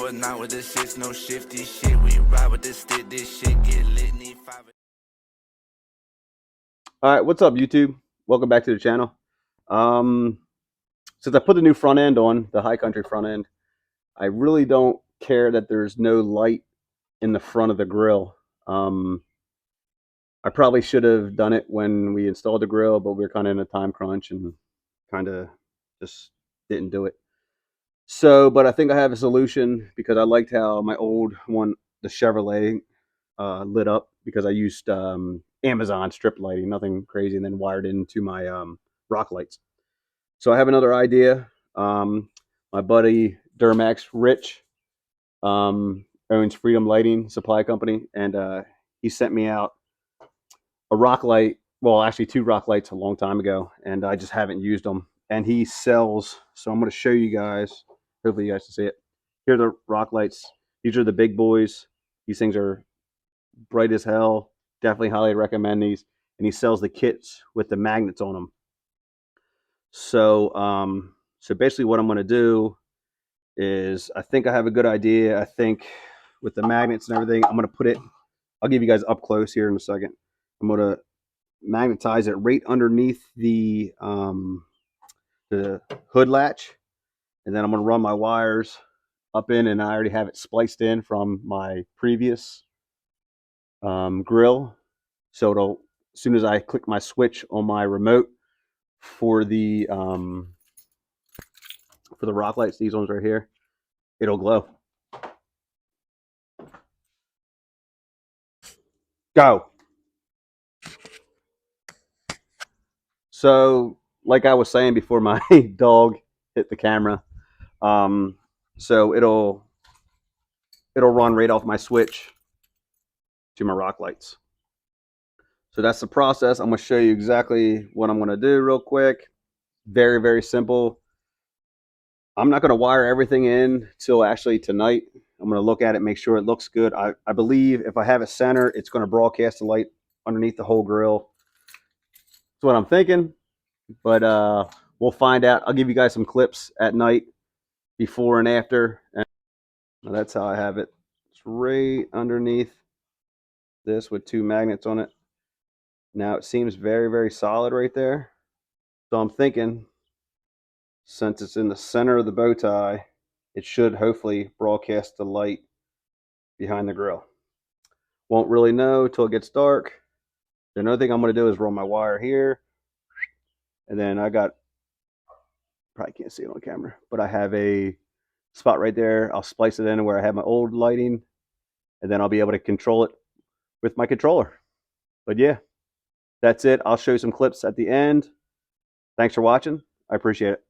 or not with the six, no shifty shit. We ride with the stick, this shit get lit. Need five. All right, what's up, YouTube? Welcome back to the channel. Since I put the new front end on, the High Country front end, I really don't care that there's no light in the front of the grill. I probably should have done it when we installed the grill, but we were kind of in a time crunch and kind of just didn't do it. So, but I think I have a solution because I liked how my old one, the Chevrolet, lit up because I used Amazon strip lighting, nothing crazy, and then wired into my rock lights. So I have another idea. My buddy Duramax Rich owns Freedom Lighting Supply Company, and he sent me out a rock light. Well, actually, two rock lights a long time ago, and I just haven't used them. And he sells. So I'm going to show you guys. Hopefully, you guys can see it. Here are the rock lights. These are the big boys. These things are bright as hell. Definitely highly recommend these. And he sells the kits with the magnets on them. So so basically what I'm going to do is I think I have a good idea. I think with the magnets and everything, I'm going to put it, I'll give you guys up close here in a second. I'm going to magnetize it right underneath the hood latch, and then I'm going to run my wires up in, and I already have it spliced in from my previous grill. So it'll, as soon as I click my switch on my remote for the rock lights, these ones right here, it'll glow. Go. So, like I was saying before my dog hit the camera, so it'll run right off my switch to my rock lights. So that's the process. I'm going to show you exactly what I'm going to do real quick. Very, very simple. I'm not going to wire everything in till actually tonight. I'm going to look at it, make sure it looks good. I believe if I have it center, it's going to broadcast the light underneath the whole grill. That's what I'm thinking, but we'll find out. I'll give you guys some clips at night before and after. And that's how I have it. It's right underneath this with two magnets on it. Now it seems very, very solid right there. So I'm thinking, since it's in the center of the bow tie, it should hopefully broadcast the light behind the grill. Won't really know till it gets dark. The another thing I'm going to do is run my wire here. And then I got, probably can't see it on camera, but I have a spot right there. I'll splice it in where I have my old lighting, and then I'll be able to control it with my controller. But yeah, that's it. I'll show you some clips at the end. Thanks for watching. I appreciate it.